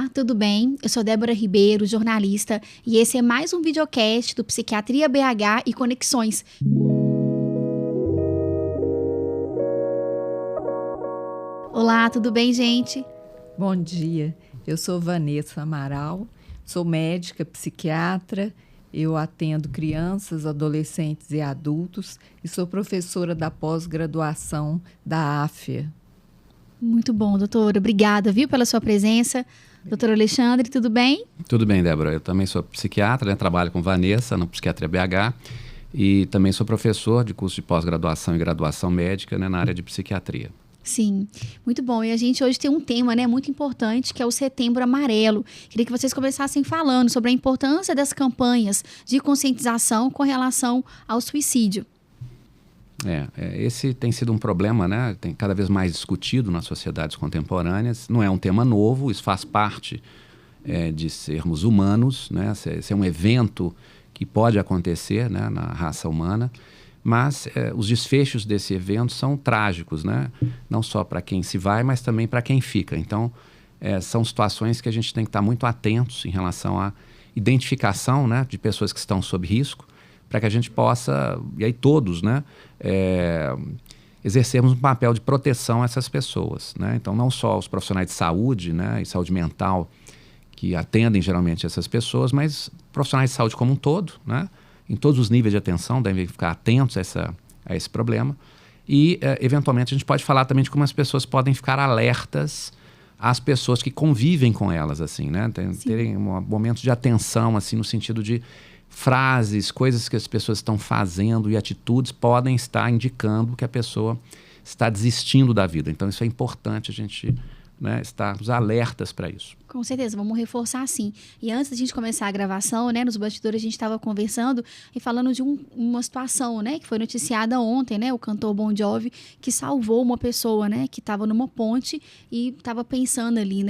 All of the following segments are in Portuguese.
Olá, tudo bem? Eu sou Débora Ribeiro, jornalista, e esse é mais um videocast do Psiquiatria BH e Conexões. Olá, tudo bem, gente? Bom dia, eu sou Vanessa Amaral, sou médica, psiquiatra, eu atendo crianças, adolescentes e adultos e sou professora da pós-graduação da AFIA. Muito bom, doutora. Obrigada, viu, pela sua presença. Doutor Alexandre, tudo bem? Tudo bem, Débora. Eu também sou psiquiatra, trabalho com Vanessa no Psiquiatria BH e também sou professor de curso de pós-graduação e graduação médica, na área de psiquiatria. Sim, muito bom. E a gente hoje tem um tema, muito importante, que é o Setembro Amarelo. Queria que vocês começassem falando sobre a importância das campanhas de conscientização com relação ao suicídio. Esse tem sido um problema, tem cada vez mais discutido nas sociedades contemporâneas. Não é um tema novo, isso faz parte de sermos humanos, Esse é um evento que pode acontecer, na raça humana, mas os desfechos desse evento são trágicos, Não só para quem se vai, mas também para quem fica. Então, são situações que a gente tem que estar muito atentos em relação à identificação, de pessoas que estão sob risco, para que a gente possa, e aí todos, exercermos um papel de proteção a essas pessoas, Então, não só os profissionais de saúde, e saúde mental, que atendem geralmente essas pessoas, mas profissionais de saúde como um todo, Em todos os níveis de atenção, devem ficar atentos a esse problema. E, eventualmente, a gente pode falar também de como as pessoas podem ficar alertas às pessoas que convivem com elas, assim, terem um momento de atenção, assim, no sentido de frases, coisas que as pessoas estão fazendo e atitudes podem estar indicando que a pessoa está desistindo da vida. Então, isso é importante a gente estarmos alertas para isso. Com certeza, vamos reforçar sim. E antes da gente começar a gravação, nos bastidores a gente estava conversando e falando de uma situação, que foi noticiada ontem, o cantor Bon Jovi, que salvou uma pessoa, que estava numa ponte e estava pensando ali,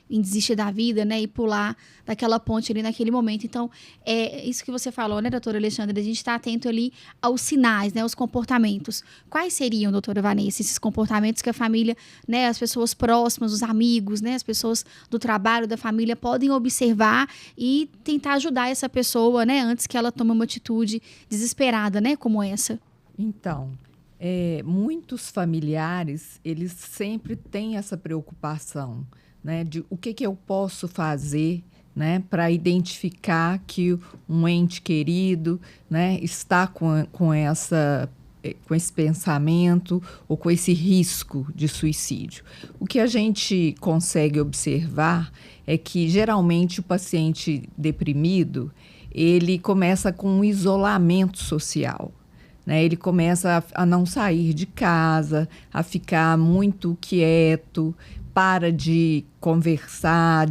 em desistir da vida, e pular daquela ponte ali naquele momento. Então, é isso que você falou, doutora Alexandre, a gente está atento ali aos sinais, aos comportamentos. Quais seriam, doutora Vanessa, esses comportamentos que a família, as pessoas próximas, os amigos, as pessoas do trabalho, da família podem observar e tentar ajudar essa pessoa, antes que ela tome uma atitude desesperada, como essa? Então, muitos familiares, eles sempre têm essa preocupação, de o que eu posso fazer, para identificar que um ente querido, está com esse pensamento ou com esse risco de suicídio. O que a gente consegue observar é que, geralmente, o paciente deprimido, ele começa com um isolamento social, Ele começa a não sair de casa, a ficar muito quieto, para de conversar,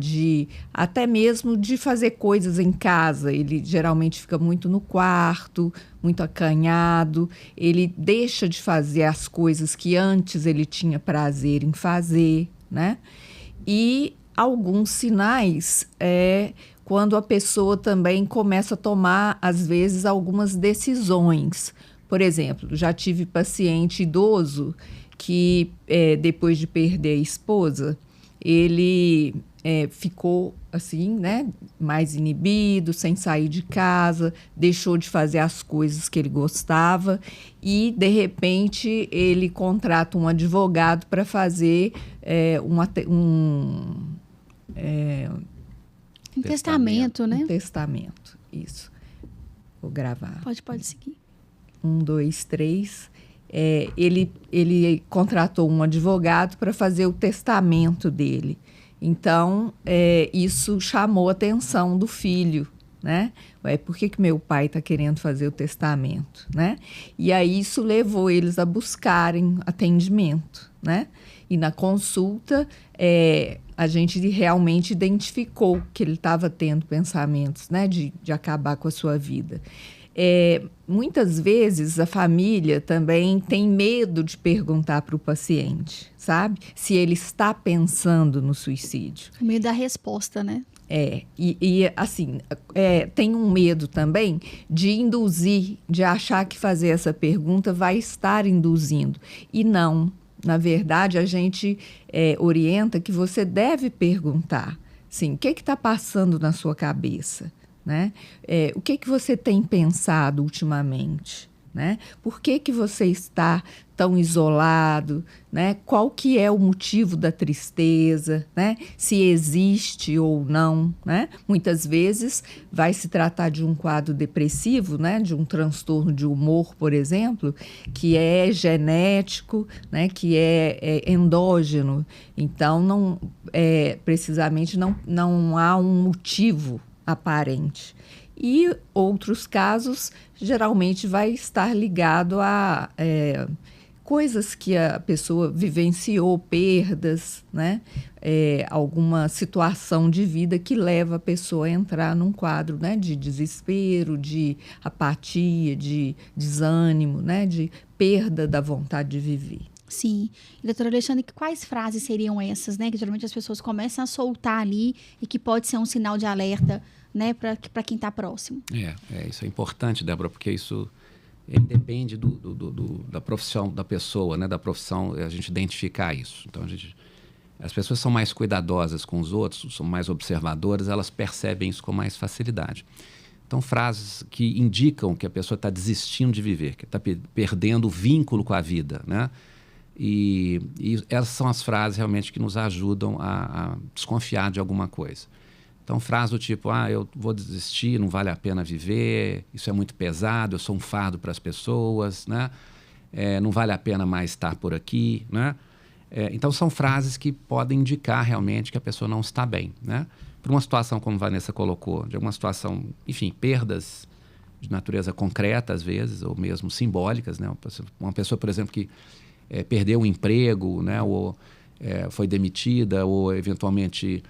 até mesmo de fazer coisas em casa. Ele geralmente fica muito no quarto, muito acanhado, ele deixa de fazer as coisas que antes ele tinha prazer em fazer, E alguns sinais quando a pessoa também começa a tomar, às vezes, algumas decisões. Por exemplo, já tive paciente idoso que, depois de perder a esposa, ele ficou assim, mais inibido, sem sair de casa, deixou de fazer as coisas que ele gostava e, de repente, ele contrata um advogado para fazer um testamento, Um testamento, isso. Vou gravar. Pode seguir. 1, 2, 3... Ele contratou um advogado para fazer o testamento dele. Então, isso chamou a atenção do filho, Por que meu pai está querendo fazer o testamento, E aí isso levou eles a buscarem atendimento, E na consulta, a gente realmente identificou que ele estava tendo pensamentos, de acabar com a sua vida. Muitas vezes a família também tem medo de perguntar para o paciente, sabe? Se ele está pensando no suicídio. O medo da resposta, Assim, tem um medo também de induzir, de achar que fazer essa pergunta vai estar induzindo. E não, na verdade, a gente orienta que você deve perguntar Assim, o que está passando na sua cabeça? Né? O que você tem pensado ultimamente? Né? Por que você está tão isolado? Né? Qual que é o motivo da tristeza? Né? Se existe ou não? Né? Muitas vezes vai se tratar de um quadro depressivo, né? De um transtorno de humor, por exemplo, que é genético, né? Que é endógeno. Então, precisamente não há um motivo aparente. E outros casos, geralmente, vai estar ligado a coisas que a pessoa vivenciou, perdas, né? Alguma situação de vida que leva a pessoa a entrar num quadro, né? De desespero, de apatia, de desânimo, né? De perda da vontade de viver. Sim. E, doutora Alexandre, quais frases seriam essas, né? Que geralmente as pessoas começam a soltar ali e que pode ser um sinal de alerta, né, para quem está próximo. Isso é importante, Débora, porque isso independe da profissão da pessoa, né, da profissão, a gente identificar isso. Então, as pessoas são mais cuidadosas com os outros, são mais observadoras, elas percebem isso com mais facilidade. Então, frases que indicam que a pessoa está desistindo de viver, que está perdendo o vínculo com a vida, né? E essas são as frases realmente que nos ajudam a desconfiar de alguma coisa. Então, frase do tipo, eu vou desistir, não vale a pena viver, isso é muito pesado, eu sou um fardo para as pessoas, né? Não vale a pena mais estar por aqui, né? Então, são frases que podem indicar realmente que a pessoa não está bem, né? Por uma situação, como a Vanessa colocou, de alguma situação, enfim, perdas de natureza concreta, às vezes, ou mesmo simbólicas, né? Uma pessoa, por exemplo, que perdeu um emprego, né? Ou foi demitida, ou eventualmente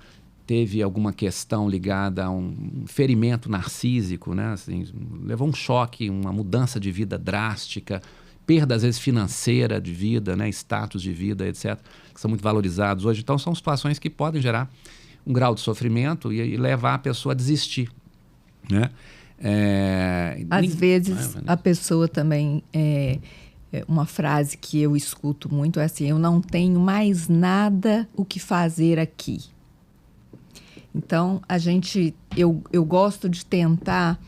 teve alguma questão ligada a um ferimento narcísico, né? Assim, levou um choque, uma mudança de vida drástica, perda, às vezes, financeira de vida, né? Status de vida, etc., que são muito valorizados hoje. Então, são situações que podem gerar um grau de sofrimento e levar a pessoa a desistir, né? Às vezes, a pessoa também... uma frase que eu escuto muito é assim, eu não tenho mais nada o que fazer aqui. Então, eu gosto de tentar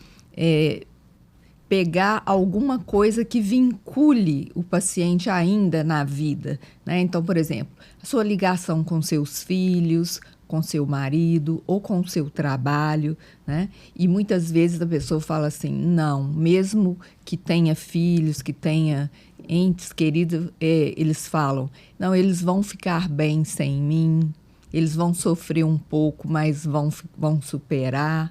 pegar alguma coisa que vincule o paciente ainda na vida, né? Então, por exemplo, a sua ligação com seus filhos, com seu marido ou com o seu trabalho, né? E muitas vezes a pessoa fala assim, não, mesmo que tenha filhos, que tenha entes queridos, eles falam, não, eles vão ficar bem sem mim, eles vão sofrer um pouco, mas vão superar,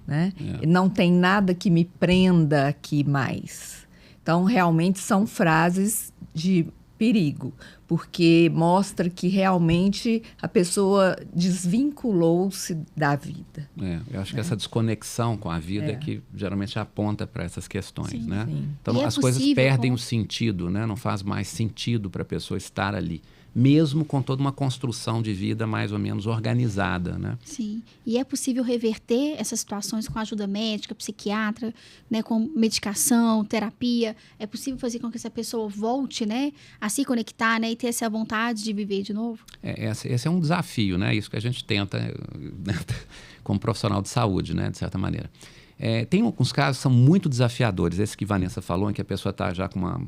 né? Não tem nada que me prenda aqui mais. Então, realmente são frases de perigo, porque mostra que realmente a pessoa desvinculou-se da vida. Eu acho que essa desconexão com a vida é que geralmente aponta para essas questões, sim, né? Sim. Então, as coisas perdem o sentido, né? Não faz mais sentido para a pessoa estar ali, mesmo com toda uma construção de vida mais ou menos organizada, né? Sim. E é possível reverter essas situações com ajuda médica, psiquiatra, né, com medicação, terapia. É possível fazer com que essa pessoa volte, né, a se conectar, né, e ter essa vontade de viver de novo? Esse é um desafio, né? Isso que a gente tenta, né, como profissional de saúde, né, de certa maneira. Tem alguns casos que são muito desafiadores. Esse que Vanessa falou, em que a pessoa está já com uma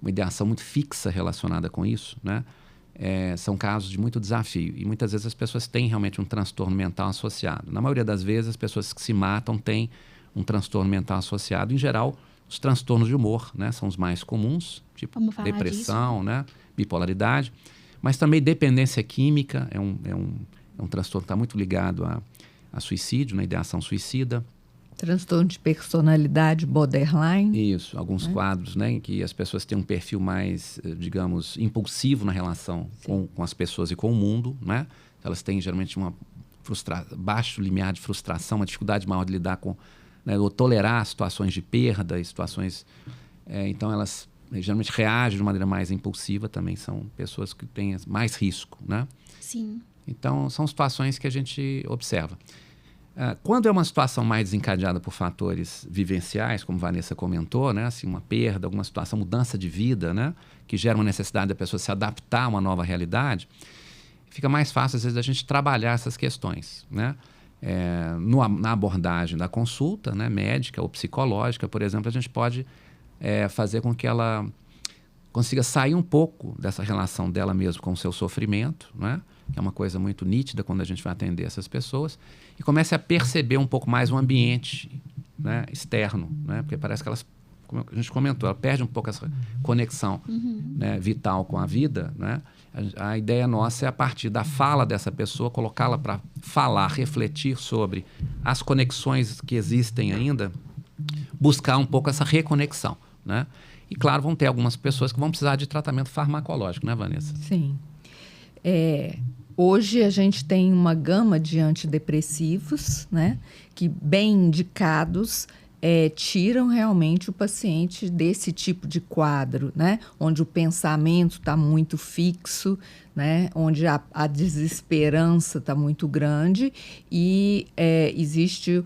ideação muito fixa relacionada com isso, né? São casos de muito desafio e muitas vezes as pessoas têm realmente um transtorno mental associado. Na maioria das vezes, as pessoas que se matam têm um transtorno mental associado. Em geral, os transtornos de humor, né, são os mais comuns, tipo depressão, né, bipolaridade, mas também dependência química é um transtorno que está muito ligado a suicídio, né, ideação suicida. Transtorno de personalidade borderline. Isso, alguns quadros, né, em que as pessoas têm um perfil mais, digamos, impulsivo na relação com as pessoas e com o mundo, né? Elas têm geralmente baixo limiar de frustração, uma dificuldade maior de lidar com, né, ou tolerar situações de perda e situações... então, elas geralmente reagem de maneira mais impulsiva, também são pessoas que têm mais risco, né? Sim. Então, são situações que a gente observa. Quando é uma situação mais desencadeada por fatores vivenciais, como Vanessa comentou, né, assim, uma perda, alguma situação, mudança de vida, né, que gera uma necessidade da pessoa se adaptar a uma nova realidade, fica mais fácil, às vezes, a gente trabalhar essas questões, né? Na abordagem da consulta, né, médica ou psicológica, por exemplo, a gente pode fazer com que ela consiga sair um pouco dessa relação dela mesma com o seu sofrimento, né? Que é uma coisa muito nítida quando a gente vai atender essas pessoas, e comece a perceber um pouco mais o ambiente, né, externo, né? Porque parece que elas, como a gente comentou, ela perde um pouco essa conexão, né, vital com a vida, né? A ideia nossa é, a partir da fala dessa pessoa, colocá-la para falar, refletir sobre as conexões que existem ainda, buscar um pouco essa reconexão, né? E, claro, vão ter algumas pessoas que vão precisar de tratamento farmacológico, né, Vanessa? Sim. Hoje a gente tem uma gama de antidepressivos, né, que, bem indicados, tiram realmente o paciente desse tipo de quadro, né, onde o pensamento está muito fixo, né, onde a desesperança está muito grande e existe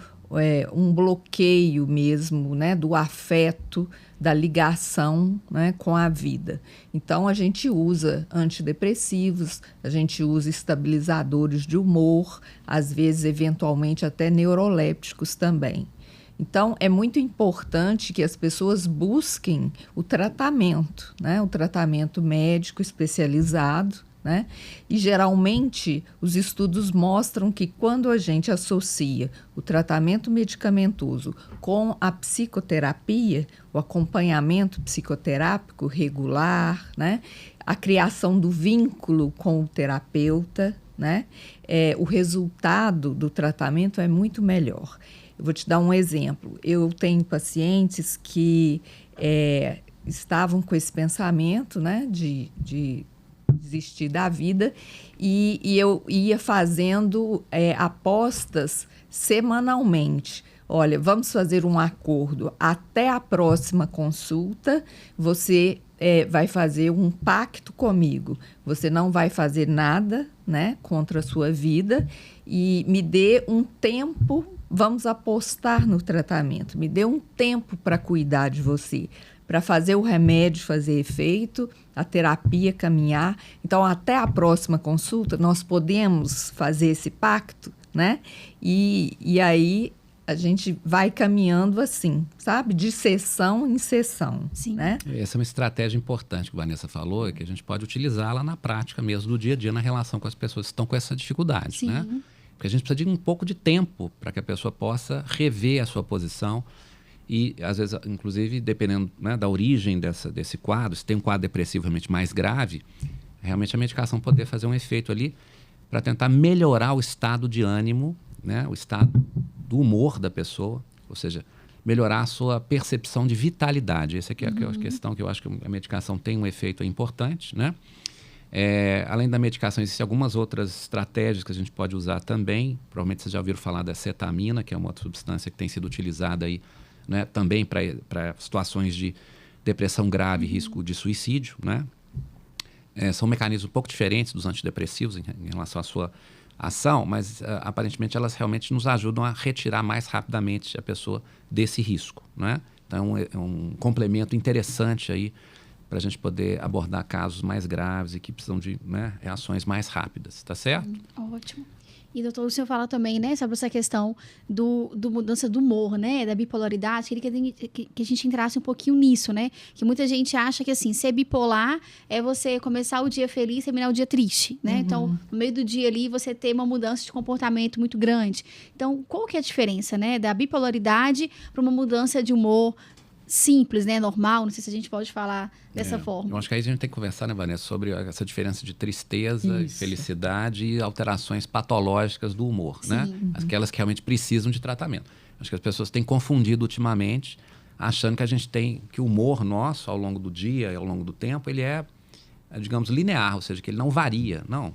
um bloqueio mesmo, né, do afeto, da ligação, né, com a vida. Então, a gente usa antidepressivos, a gente usa estabilizadores de humor, às vezes, eventualmente, até neurolépticos também. Então, é muito importante que as pessoas busquem o tratamento, né, o tratamento médico especializado, né? E, geralmente, os estudos mostram que quando a gente associa o tratamento medicamentoso com a psicoterapia, o acompanhamento psicoterápico regular, né? A criação do vínculo com o terapeuta, né? O resultado do tratamento é muito melhor. Eu vou te dar um exemplo. Eu tenho pacientes que estavam com esse pensamento, né, de desistir da vida, e eu ia fazendo apostas semanalmente. Olha, vamos fazer um acordo. Até a próxima consulta, você vai fazer um pacto comigo. Você não vai fazer nada, né, contra a sua vida, e me dê um tempo. Vamos apostar no tratamento. Me dê um tempo para cuidar de você, para fazer o remédio fazer efeito, a terapia caminhar. Então, até a próxima consulta, nós podemos fazer esse pacto, né? E aí a gente vai caminhando assim, sabe? De sessão em sessão. Sim. Né? Essa é uma estratégia importante que a Vanessa falou, que a gente pode utilizá-la na prática mesmo, do dia a dia, na relação com as pessoas que estão com essa dificuldade. Sim. Né? Porque a gente precisa de um pouco de tempo para que a pessoa possa rever a sua posição e, às vezes, inclusive, dependendo, né, da origem desse quadro, se tem um quadro depressivo realmente mais grave, realmente a medicação poder fazer um efeito ali para tentar melhorar o estado de ânimo, né, o estado do humor da pessoa, ou seja, melhorar a sua percepção de vitalidade. Essa aqui é a questão que eu acho que a medicação tem um efeito importante, né? Além da medicação, existem algumas outras estratégias que a gente pode usar também. Provavelmente vocês já ouviram falar da cetamina, que é uma outra substância que tem sido utilizada aí, né, também para situações de depressão grave e risco de suicídio. Né? São mecanismos um pouco diferentes dos antidepressivos em relação à sua ação, mas aparentemente elas realmente nos ajudam a retirar mais rapidamente a pessoa desse risco. Né? Então é um complemento interessante aí para a gente poder abordar casos mais graves e que precisam de, né, reações mais rápidas, tá certo? Ótimo. E, doutor, o senhor fala também, né, sobre essa questão do mudança do humor, né, da bipolaridade. Queria que a gente entrasse um pouquinho nisso, né? Que muita gente acha que, assim, ser bipolar é você começar o dia feliz e terminar o dia triste, né? Então, no meio do dia ali, você ter uma mudança de comportamento muito grande. Então, qual que é a diferença, né, da bipolaridade para uma mudança de humor simples, né, normal? Não sei se a gente pode falar dessa forma. Eu acho que aí a gente tem que conversar, né, Vanessa, sobre essa diferença de tristeza, e felicidade e alterações patológicas do humor, né? Aquelas que realmente precisam de tratamento. Acho que as pessoas têm confundido ultimamente, achando que a gente tem, que o humor nosso, ao longo do dia e ao longo do tempo, ele é, digamos, linear, ou seja, que ele não varia. Não.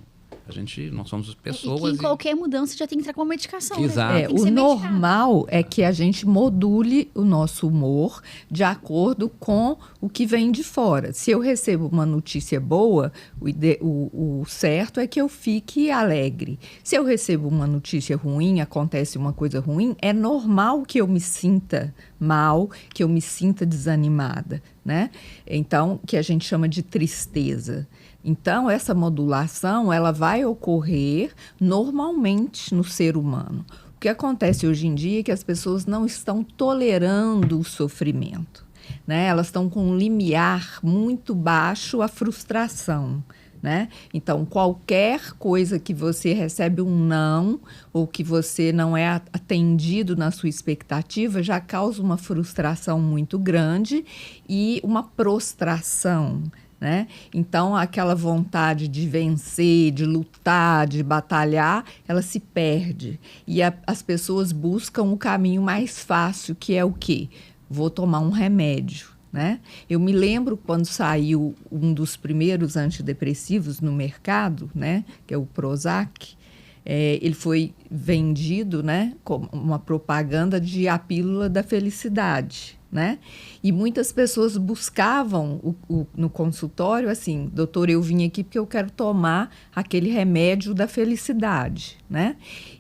Nós somos pessoas. E que em qualquer mudança já tem que entrar com uma medicação. Exato. Né? O normal é que a gente module o nosso humor de acordo com o que vem de fora. Se eu recebo uma notícia boa, o certo é que eu fique alegre. Se eu recebo uma notícia ruim, acontece uma coisa ruim, é normal que eu me sinta mal, que eu me sinta desanimada, né? Então, que a gente chama de tristeza. Então, essa modulação ela vai ocorrer normalmente no ser humano. O que acontece hoje em dia é que as pessoas não estão tolerando o sofrimento, né? Elas estão com um limiar muito baixo à frustração, né? Então, qualquer coisa que você recebe um não ou que você não é atendido na sua expectativa já causa uma frustração muito grande e uma prostração, né? Então, aquela vontade de vencer, de lutar, de batalhar, ela se perde. E as pessoas buscam o caminho mais fácil, que é o quê? Vou tomar um remédio, né? Eu me lembro quando saiu um dos primeiros antidepressivos no mercado, né? Que é o Prozac. Ele foi vendido, né, como uma propaganda de a pílula da felicidade, né? E muitas pessoas buscavam no consultório assim, doutor, eu vim aqui porque eu quero tomar aquele remédio da felicidade, né?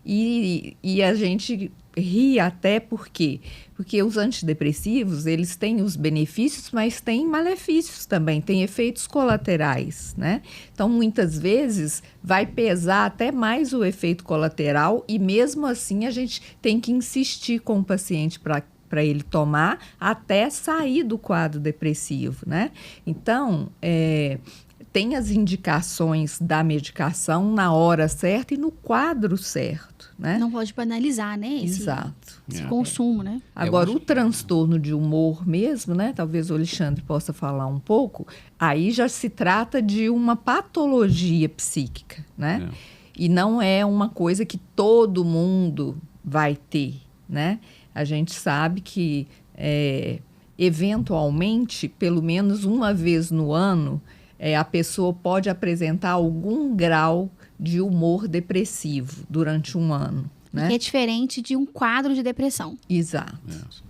E a gente ri até porque os antidepressivos, eles têm os benefícios, mas têm malefícios também, têm efeitos colaterais, né? Então, muitas vezes, vai pesar até mais o efeito colateral e, mesmo assim, a gente tem que insistir com o paciente para ele tomar até sair do quadro depressivo, né? Então, tem as indicações da medicação na hora certa e no quadro certo, né? Não pode banalizar, né? Exato. Esse consumo, né? Agora, o transtorno de humor mesmo, né? Talvez o Alexandre possa falar um pouco. Aí já se trata de uma patologia psíquica, né? E não é uma coisa que todo mundo vai ter, né? A gente sabe que, eventualmente, pelo menos uma vez no ano, a pessoa pode apresentar algum grau de humor depressivo durante um ano, né? Que é diferente de um quadro de depressão. Exato.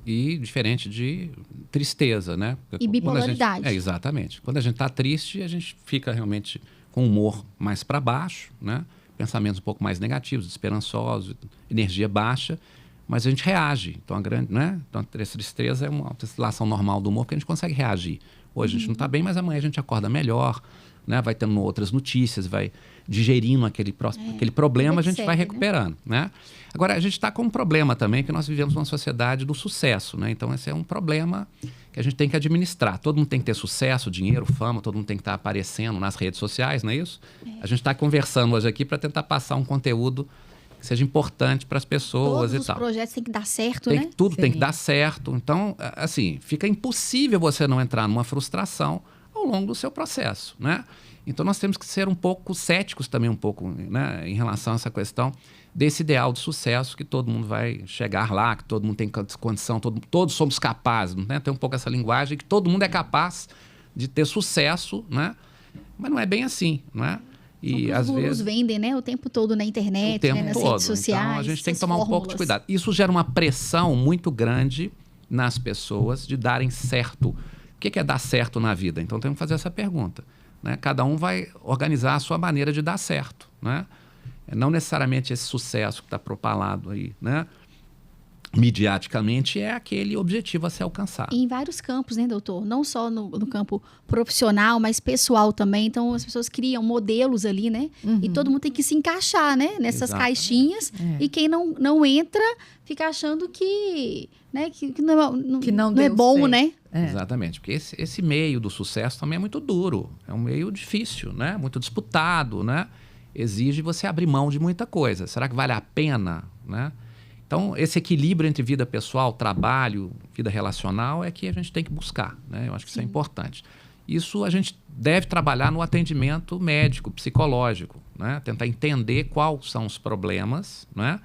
E diferente de tristeza, né? E bipolaridade. Exatamente. Quando a gente está triste, a gente fica realmente com o humor mais para baixo, né? Pensamentos um pouco mais negativos, esperançosos, energia baixa, mas a gente reage. Então, então, a tristeza é uma oscilação normal do humor que a gente consegue reagir. Hoje a gente não está bem, mas amanhã a gente acorda melhor, né? Vai tendo outras notícias, vai digerindo aquele problema, a gente vai recuperando, né? Agora, a gente está com um problema também, que nós vivemos numa sociedade do sucesso, né? Então, esse é um problema que a gente tem que administrar. Todo mundo tem que ter sucesso, dinheiro, fama, todo mundo tem que estar aparecendo nas redes sociais, não é isso? A gente está conversando hoje aqui para tentar passar um conteúdo que seja importante para as pessoas e tal. Todos os projetos têm que dar certo, né? Tudo tem que dar certo. Então, assim, fica impossível você não entrar numa frustração ao longo do seu processo, né? Então, nós temos que ser um pouco céticos também, né, em relação a essa questão desse ideal de sucesso que todo mundo vai chegar lá, que todo mundo tem condição, todos somos capazes, né? Tem um pouco essa linguagem que todo mundo é capaz de ter sucesso, né? Mas não é bem assim, não é? E às vezes vendem, né, o tempo todo na internet, né, nas redes sociais. Então, a gente tem que tomar um pouco de cuidado. Isso gera uma pressão muito grande nas pessoas de darem certo. O que é dar certo na vida? Então, temos que fazer essa pergunta, né? Cada um vai organizar a sua maneira de dar certo, né? Não necessariamente esse sucesso que está propalado aí, né, midiaticamente, é aquele objetivo a ser alcançado. Em vários campos, né, doutor? Não só no campo profissional, mas pessoal também. Então, as pessoas criam modelos ali, né? E todo mundo tem que se encaixar, né? Nessas caixinhas. E quem não entra, fica achando que, né, que não é bom, certo, né? Exatamente. Porque esse meio do sucesso também é muito duro. É um meio difícil, né? Muito disputado, né? Exige você abrir mão de muita coisa. Será que vale a pena, né? Então, esse equilíbrio entre vida pessoal, trabalho, vida relacional é que a gente tem que buscar, né? Eu acho que isso é importante. Isso a gente deve trabalhar no atendimento médico, psicológico, né? Tentar entender quais são os problemas, né?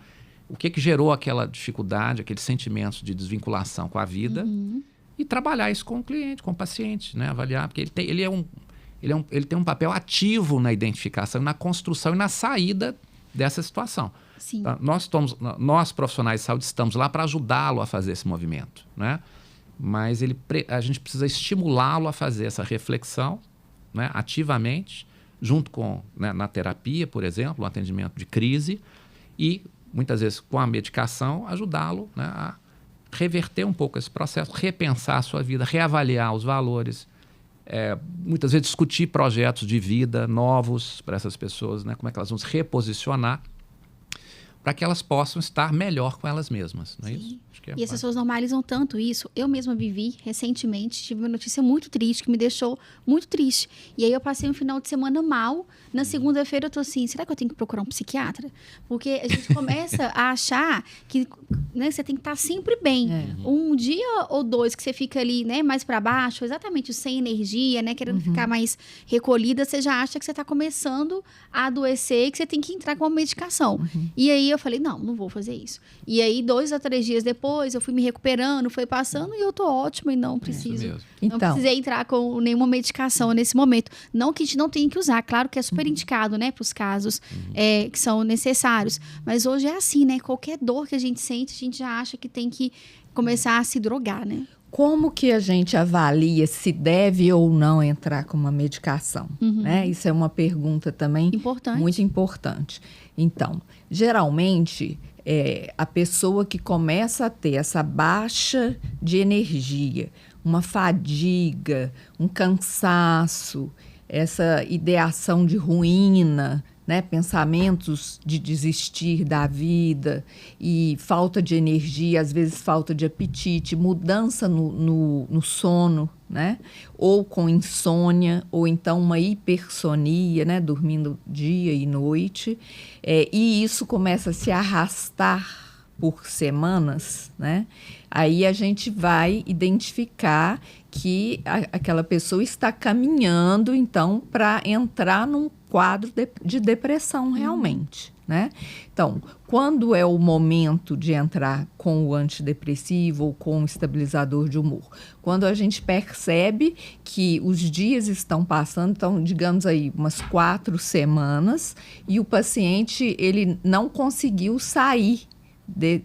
O que gerou aquela dificuldade, aqueles sentimentos de desvinculação com a vida e trabalhar isso com o cliente, com o paciente, né? Avaliar, porque ele tem um papel ativo na identificação, na construção e na saída dessa situação. Sim. Nós, profissionais de saúde, estamos lá para ajudá-lo a fazer esse movimento, né? Mas a gente precisa estimulá-lo a fazer essa reflexão, né, ativamente, junto com, né, na terapia, por exemplo, no atendimento de crise, e muitas vezes com a medicação, ajudá-lo, né, a reverter um pouco esse processo, repensar a sua vida, reavaliar os valores, muitas vezes discutir projetos de vida novos para essas pessoas, né? Como é que elas vão se reposicionar para que elas possam estar melhor com elas mesmas, não é isso? Acho que E as pessoas normalizam tanto isso. Eu mesma vivi recentemente, tive uma notícia muito triste, que me deixou muito triste. E aí eu passei um final de semana mal. Na segunda-feira eu tô assim, será que eu tenho que procurar um psiquiatra? Porque a gente começa a achar que, né, você tem que estar sempre bem. Um dia ou dois que você fica ali, né, mais para baixo, exatamente sem energia, né, querendo ficar mais recolhida, você já acha que você tá começando a adoecer e que você tem que entrar com uma medicação. E aí eu falei, não vou fazer isso. E aí 2 a 3 dias depois eu fui me recuperando, foi passando e eu tô ótima e não preciso. Não precisei entrar com nenhuma medicação nesse momento. Não que a gente não tenha que usar, claro que é super indicado, né, para os casos que são necessários. Mas hoje é assim, né? Qualquer dor que a gente sente, a gente já acha que tem que começar a se drogar, né? Como que a gente avalia se deve ou não entrar com uma medicação? Né? Isso é uma pergunta também muito importante. Então, geralmente, a pessoa que começa a ter essa baixa de energia, uma fadiga, um cansaço, essa ideação de ruína, né, pensamentos de desistir da vida e falta de energia, às vezes falta de apetite, mudança no sono, né, ou com insônia, ou então uma hipersonia, né, dormindo dia e noite, e isso começa a se arrastar por semanas, né? Aí a gente vai identificar que aquela pessoa está caminhando, então, para entrar num quadro de depressão realmente, né? Então, quando é o momento de entrar com o antidepressivo ou com o estabilizador de humor? Quando a gente percebe que os dias estão passando, então, digamos aí, umas 4 semanas, e o paciente, ele não conseguiu sair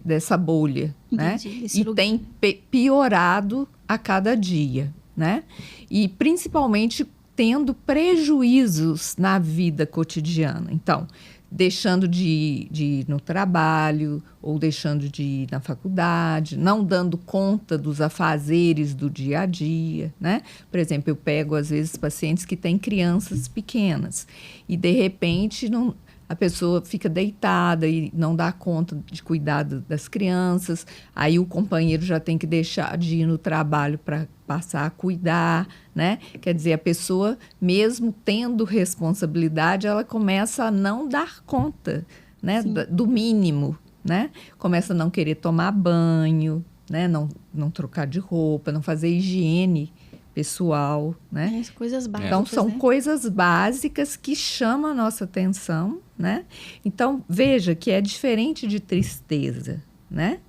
dessa bolha, né? E tem piorado a cada dia, né? E principalmente tendo prejuízos na vida cotidiana. Então, deixando de ir no trabalho ou deixando de ir na faculdade, não dando conta dos afazeres do dia a dia, né? Por exemplo, eu pego, às vezes, pacientes que têm crianças pequenas e, de repente, a pessoa fica deitada e não dá conta de cuidar das crianças, aí o companheiro já tem que deixar de ir no trabalho para passar a cuidar, né? Quer dizer, a pessoa, mesmo tendo responsabilidade, ela começa a não dar conta, né, do mínimo, né? Começa a não querer tomar banho, né? Não trocar de roupa, não fazer higiene pessoal, né? Coisas básicas, então, são né? coisas básicas que chamam a nossa atenção, né? Então, veja que é diferente de tristeza, né?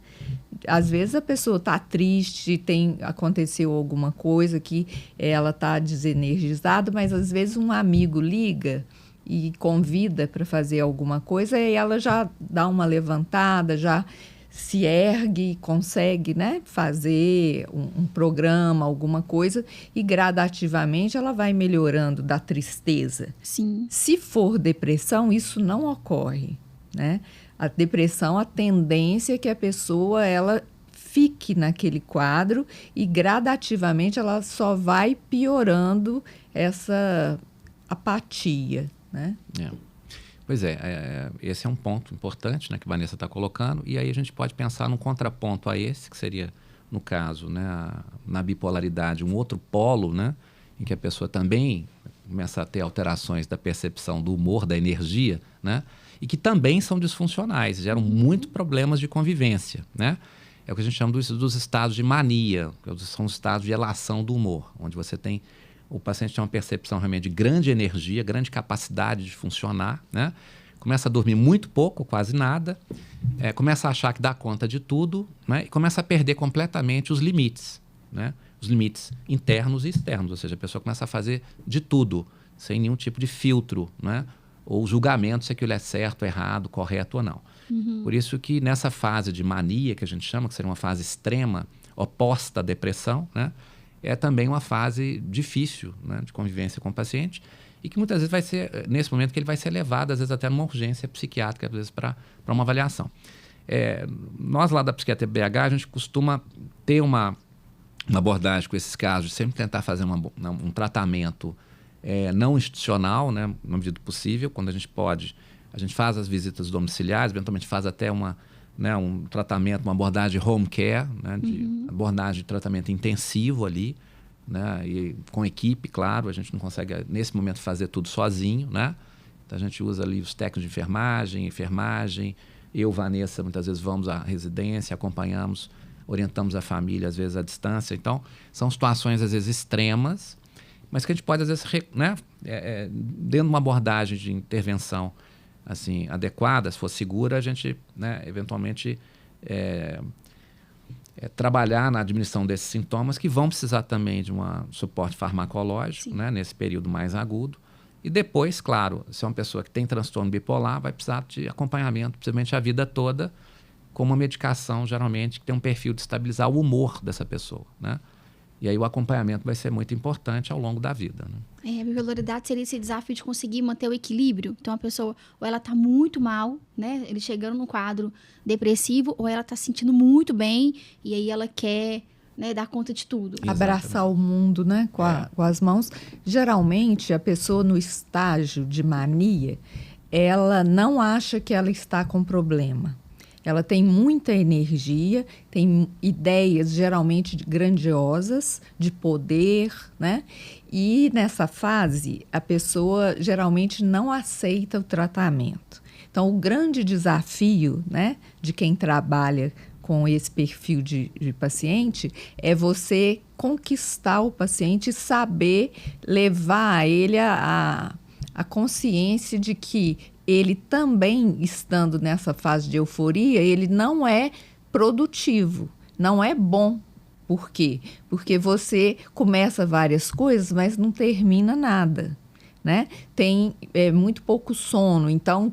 Às vezes a pessoa está triste, aconteceu alguma coisa que ela está desenergizada, mas às vezes um amigo liga e convida para fazer alguma coisa e ela já dá uma levantada, já se ergue, consegue, né, fazer um programa, alguma coisa, e gradativamente ela vai melhorando da tristeza. Sim. Se for depressão, isso não ocorre, né? A depressão, a tendência é que a pessoa ela fique naquele quadro e gradativamente ela só vai piorando essa apatia, né? Pois esse é um ponto importante, né, que a Vanessa está colocando, e aí a gente pode pensar num contraponto a esse, que seria, no caso, né, na bipolaridade, um outro polo, né, em que a pessoa também começa a ter alterações da percepção do humor, da energia, né, e que também são disfuncionais, geram muito problemas de convivência, né? É o que a gente chama dos estados de mania, que são os estados de elação do humor, onde o paciente tem uma percepção realmente de grande energia, grande capacidade de funcionar, né? Começa a dormir muito pouco, quase nada, começa a achar que dá conta de tudo, né? E começa a perder completamente os limites, né? Os limites internos e externos, ou seja, a pessoa começa a fazer de tudo, sem nenhum tipo de filtro, né? Ou julgamento se aquilo é certo, errado, correto ou não. Por isso que nessa fase de mania, que a gente chama, que seria uma fase extrema, oposta à depressão, né? É também uma fase difícil, né, de convivência com o paciente e que muitas vezes vai ser, nesse momento, que ele vai ser levado, às vezes até numa urgência psiquiátrica, às vezes para uma avaliação. Nós lá da Psiquiatria BH, a gente costuma ter uma uma abordagem com esses casos, sempre tentar fazer um tratamento não institucional, né, na medida do possível. Quando a gente pode, a gente faz as visitas domiciliares, eventualmente faz até um tratamento, uma abordagem home care, né, de abordagem de tratamento intensivo ali, né, e com equipe, claro. A gente não consegue, nesse momento, fazer tudo sozinho, né? Então, a gente usa ali os técnicos de enfermagem. Eu, Vanessa, muitas vezes vamos à residência, acompanhamos, orientamos a família, às vezes, à distância. Então, são situações, às vezes, extremas, mas que a gente pode, às vezes, né, dentro de uma abordagem de intervenção assim, adequada, se for segura, a gente, né, eventualmente, trabalhar na diminuição desses sintomas, que vão precisar também de um suporte farmacológico, né, nesse período mais agudo. E depois, claro, se é uma pessoa que tem transtorno bipolar, vai precisar de acompanhamento, principalmente a vida toda, com uma medicação, geralmente, que tem um perfil de estabilizar o humor dessa pessoa, né? E aí o acompanhamento vai ser muito importante ao longo da vida, né? A bipolaridade seria esse desafio de conseguir manter o equilíbrio. Então, a pessoa, ou ela está muito mal, né? Ele chegando num quadro depressivo, ou ela está se sentindo muito bem, e aí ela quer, né, dar conta de tudo. Abraçar o mundo, né, com as mãos. Geralmente, a pessoa no estágio de mania, ela não acha que ela está com problema. Ela tem muita energia, tem ideias geralmente grandiosas, de poder, né? E nessa fase, a pessoa geralmente não aceita o tratamento. Então, o grande desafio, né, de quem trabalha com esse perfil de paciente é você conquistar o paciente e saber levar ele a consciência de que ele também, estando nessa fase de euforia, ele não é produtivo, não é bom. Por quê? Porque você começa várias coisas, mas não termina nada, né? Tem muito pouco sono. Então,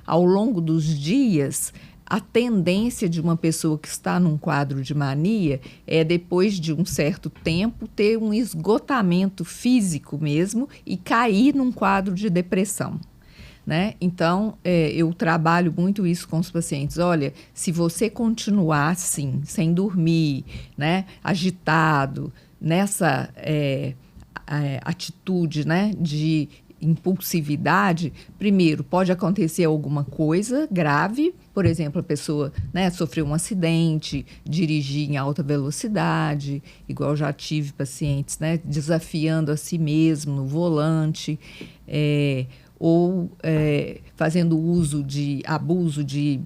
ao longo dos dias, a tendência de uma pessoa que está num quadro de mania é, depois de um certo tempo, ter um esgotamento físico mesmo e cair num quadro de depressão, né? Então, eu trabalho muito isso com os pacientes. Olha, se você continuar assim, sem dormir, né, agitado, nessa atitude, né, de impulsividade, primeiro, pode acontecer alguma coisa grave. Por exemplo, a pessoa, né, sofreu um acidente, dirigir em alta velocidade, igual já tive pacientes, né, desafiando a si mesmo no volante, ou fazendo abuso de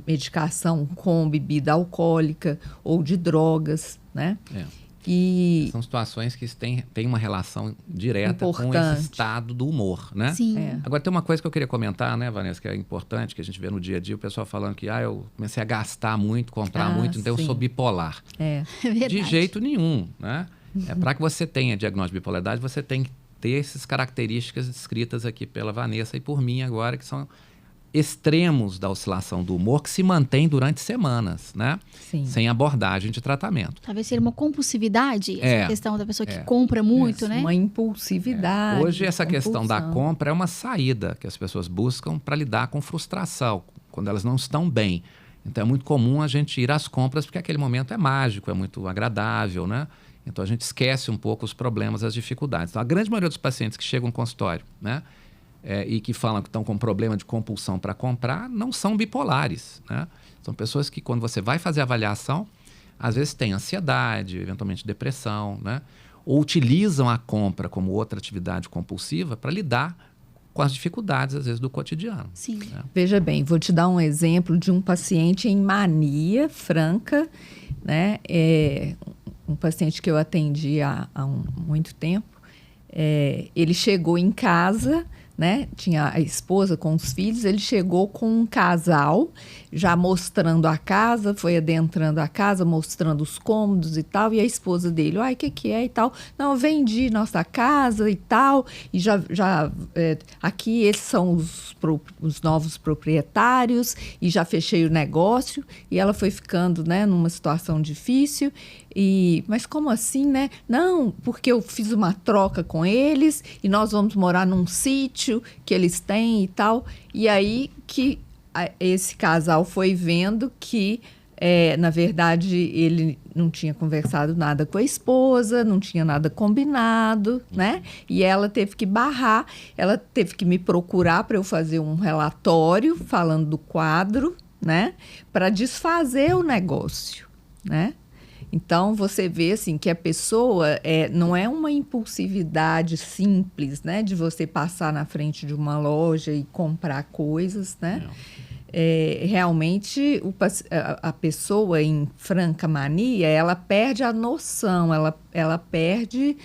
medicação com bebida alcoólica ou de drogas, né? São situações que têm uma relação direta com esse estado do humor, né? Sim. Agora, tem uma coisa que eu queria comentar, né, Vanessa, que é importante, que a gente vê no dia a dia, o pessoal falando que eu comecei a gastar muito, comprar muito, então eu sou bipolar. É verdade. De jeito nenhum, né? Para que você tenha diagnóstico de bipolaridade, você tem que ter essas características descritas aqui pela Vanessa e por mim agora, que são extremos da oscilação do humor que se mantém durante semanas, né? Sim. Sem abordagem de tratamento. Talvez seja uma compulsividade, essa questão da pessoa que compra muito, né? Uma impulsividade. Hoje, essa questão da compra é uma saída que as pessoas buscam para lidar com frustração, quando elas não estão bem. Então, é muito comum a gente ir às compras, porque aquele momento é mágico, é muito agradável, né? Então, a gente esquece um pouco os problemas, as dificuldades. Então, a grande maioria dos pacientes que chegam no consultório, né, e que falam que estão com problema de compulsão para comprar, não são bipolares, né? São pessoas que, quando você vai fazer a avaliação, às vezes têm ansiedade, eventualmente depressão, né? Ou utilizam a compra como outra atividade compulsiva para lidar com as dificuldades, às vezes, do cotidiano. Sim. Né? Veja bem, vou te dar um exemplo de um paciente em mania franca, né? Um paciente que eu atendi há muito tempo. Ele chegou em casa, né? Tinha a esposa com os filhos, ele chegou com um casal, já mostrando a casa, foi adentrando a casa, mostrando os cômodos e tal, e a esposa dele, o que é e tal? Não, eu vendi nossa casa e tal, e aqui esses são os novos proprietários, e já fechei o negócio, e ela foi ficando, né, numa situação difícil, mas como assim, né? Não, porque eu fiz uma troca com eles, e nós vamos morar num sítio que eles têm e tal, e aí que esse casal foi vendo que na verdade, ele não tinha conversado nada com a esposa, não tinha nada combinado, né? E ela teve que barrar, ela teve que me procurar para eu fazer um relatório falando do quadro, né? Para desfazer o negócio, né? Então, você vê assim, que a pessoa não é uma impulsividade simples, né? De você passar na frente de uma loja e comprar coisas, né? Realmente, a pessoa em franca mania, ela perde a noção, ela perde...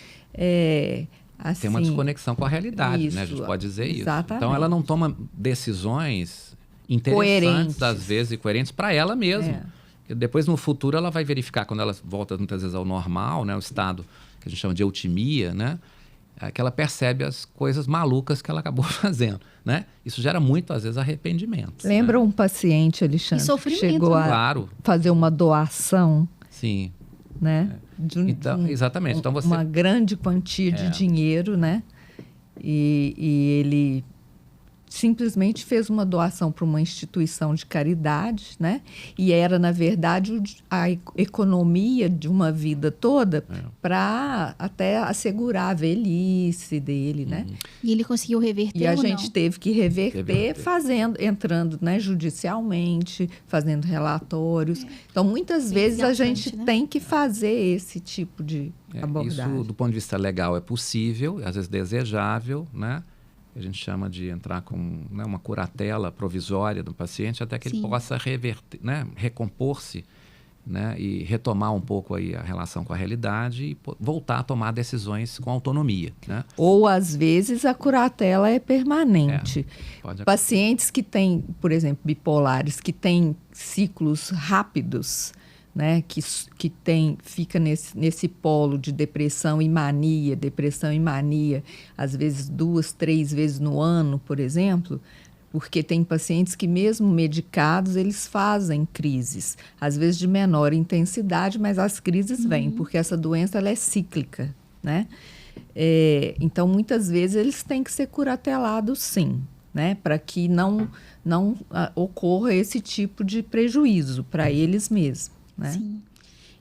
assim, tem uma desconexão com a realidade, isso, né? A gente pode dizer exatamente. isso. Então, ela não toma decisões interessantes, às vezes, e coerentes para ela mesma. Depois, no futuro, ela vai verificar, quando ela volta muitas vezes ao normal, né, o estado que a gente chama de eutimia, né, que ela percebe as coisas malucas que ela acabou fazendo, né? Isso gera muito, às vezes, arrependimento. Lembra né? um paciente, Alexandre, E sofrimento, que chegou a Claro. fazer uma doação, Sim. né? Então, exatamente. Então, você... Uma grande quantia de dinheiro, né? E ele simplesmente fez uma doação para uma instituição de caridade, né? E era, na verdade, a economia de uma vida toda para até assegurar a velhice dele, né? E ele conseguiu reverter E a ou gente não? teve que reverter entrando, né, judicialmente, fazendo relatórios. Então, muitas vezes a gente tem que fazer esse tipo de abordagem. Isso, do ponto de vista legal, é possível, às vezes desejável, né? A gente chama de entrar com, né, uma curatela provisória do paciente até que ele possa reverter, né, recompor-se, né, e retomar um pouco aí a relação com a realidade e voltar a tomar decisões com autonomia, né? Ou, às vezes, a curatela é permanente. Pacientes que têm, por exemplo, bipolares, que têm ciclos rápidos, né, que fica nesse polo de depressão e mania, às vezes 2, 3 vezes no ano, por exemplo, porque tem pacientes que mesmo medicados, eles fazem crises, às vezes de menor intensidade, mas as crises vêm, porque essa doença ela é cíclica, né? Então, muitas vezes, eles têm que ser curatelados, sim, né, para que não ocorra esse tipo de prejuízo para eles mesmos. Né? Sim.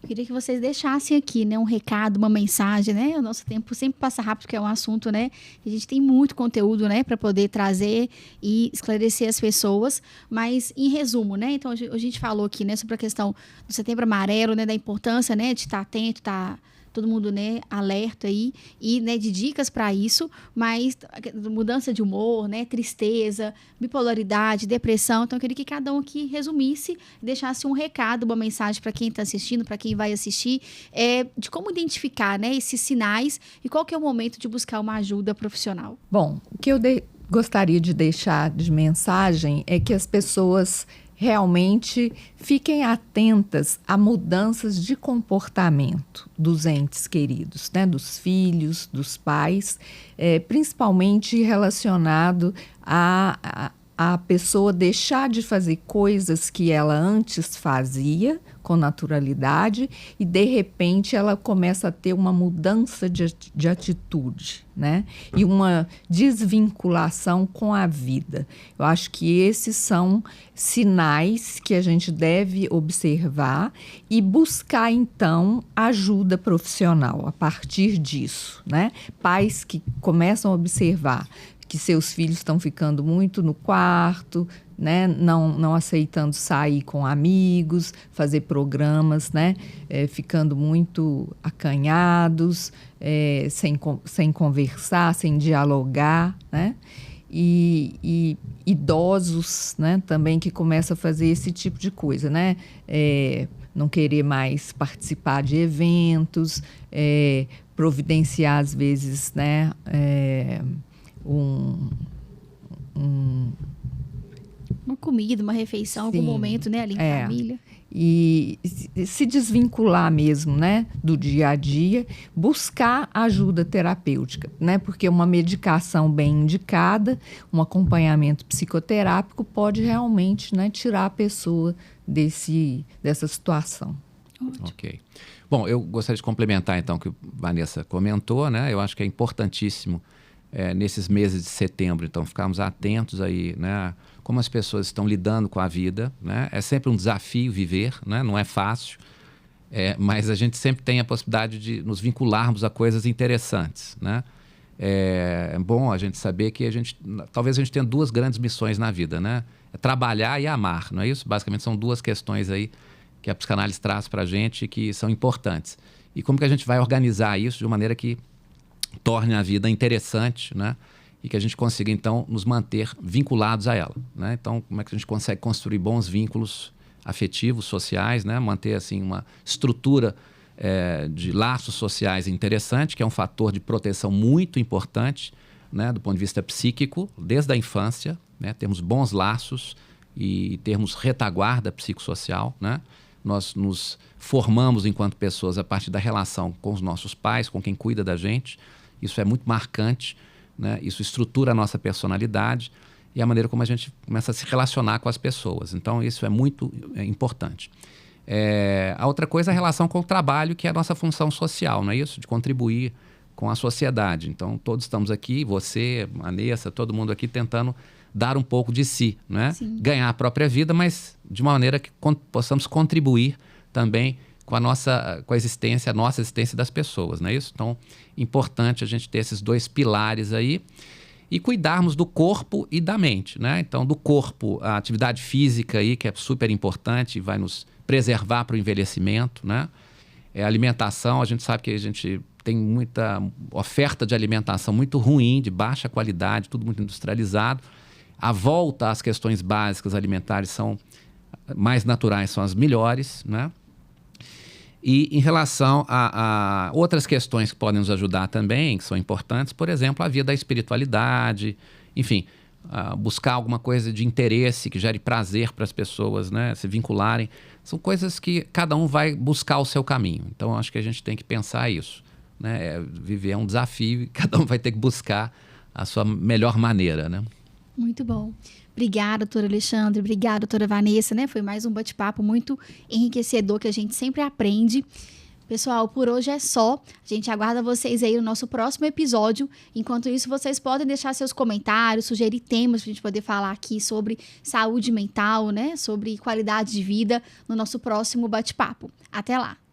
Eu queria que vocês deixassem aqui, né, um recado, uma mensagem, né? O nosso tempo sempre passa rápido, porque é um assunto, né? A gente tem muito conteúdo, né, para poder trazer e esclarecer as pessoas, mas em resumo, né? Então, a gente falou aqui, né, sobre a questão do Setembro Amarelo, né, da importância, né, de estar atento, todo mundo, né, alerta aí, e, né, de dicas para isso, mas mudança de humor, né, tristeza, bipolaridade, depressão. Então, eu queria que cada um aqui resumisse, deixasse um recado, uma mensagem para quem está assistindo, para quem vai assistir, de como identificar, né, esses sinais e qual que é o momento de buscar uma ajuda profissional. Bom, o que eu gostaria de deixar de mensagem é que as pessoas realmente fiquem atentas a mudanças de comportamento dos entes queridos, né? Dos filhos, dos pais, principalmente relacionado a pessoa deixar de fazer coisas que ela antes fazia com naturalidade e, de repente, ela começa a ter uma mudança de atitude, né? E uma desvinculação com a vida. Eu acho que esses são sinais que a gente deve observar e buscar, então, ajuda profissional a partir disso, né? Pais que começam a observar que seus filhos estão ficando muito no quarto, né? Não aceitando sair com amigos, fazer programas, né? Ficando muito acanhados, sem conversar, sem dialogar, né? E idosos, né? Também que começam a fazer esse tipo de coisa, né? Não querer mais participar de eventos, providenciar às vezes, né? Uma comida, uma refeição, algum momento, né, ali em família. E se desvincular mesmo, né, do dia a dia, buscar ajuda terapêutica, né, porque uma medicação bem indicada, um acompanhamento psicoterápico pode realmente, né, tirar a pessoa dessa situação. Ótimo. Ok. Bom, eu gostaria de complementar então o que a Vanessa comentou, né, eu acho que é importantíssimo nesses meses de setembro, então, ficarmos atentos aí, né, como as pessoas estão lidando com a vida, né? É sempre um desafio viver, né? Não é fácil, mas a gente sempre tem a possibilidade de nos vincularmos a coisas interessantes, né? É bom a gente saber que talvez a gente tenha duas grandes missões na vida, né? É trabalhar e amar, não é isso? Basicamente são duas questões aí que a psicanálise traz para a gente que são importantes. E como que a gente vai organizar isso de uma maneira que torne a vida interessante, né? E que a gente consiga, então, nos manter vinculados a ela, né? Então, como é que a gente consegue construir bons vínculos afetivos, sociais, né? Manter, assim, uma estrutura de laços sociais interessante, que é um fator de proteção muito importante, né? Do ponto de vista psíquico, desde a infância, né? Termos bons laços e termos retaguarda psicossocial, né? Nós nos formamos enquanto pessoas a partir da relação com os nossos pais, com quem cuida da gente. Isso é muito marcante, né? Isso estrutura a nossa personalidade e a maneira como a gente começa a se relacionar com as pessoas. Então, isso é muito importante. A outra coisa é a relação com o trabalho, que é a nossa função social, não é isso? De contribuir com a sociedade. Então, todos estamos aqui, você, a Nessa, todo mundo aqui tentando dar um pouco de si, né? Sim. Ganhar a própria vida, mas de uma maneira que possamos contribuir também com a nossa existência das pessoas, não é isso? Então, importante a gente ter esses dois pilares aí e cuidarmos do corpo e da mente, né? Então, do corpo, a atividade física aí, que é super importante e vai nos preservar para o envelhecimento, né? A alimentação, a gente sabe que a gente tem muita oferta de alimentação muito ruim, de baixa qualidade, tudo muito industrializado. A volta às questões básicas alimentares são mais naturais, são as melhores, né? E em relação a outras questões que podem nos ajudar também, que são importantes, por exemplo, a via da espiritualidade, enfim, buscar alguma coisa de interesse que gere prazer para as pessoas, né, se vincularem. São coisas que cada um vai buscar o seu caminho. Então, acho que a gente tem que pensar isso, né? Viver é um desafio e cada um vai ter que buscar a sua melhor maneira, né? Muito bom. Obrigada, doutor Alexandre. Obrigada, doutora Vanessa, né? Foi mais um bate-papo muito enriquecedor que a gente sempre aprende. Pessoal, por hoje é só. A gente aguarda vocês aí no nosso próximo episódio. Enquanto isso, vocês podem deixar seus comentários, sugerir temas para a gente poder falar aqui sobre saúde mental, né? Sobre qualidade de vida no nosso próximo bate-papo. Até lá!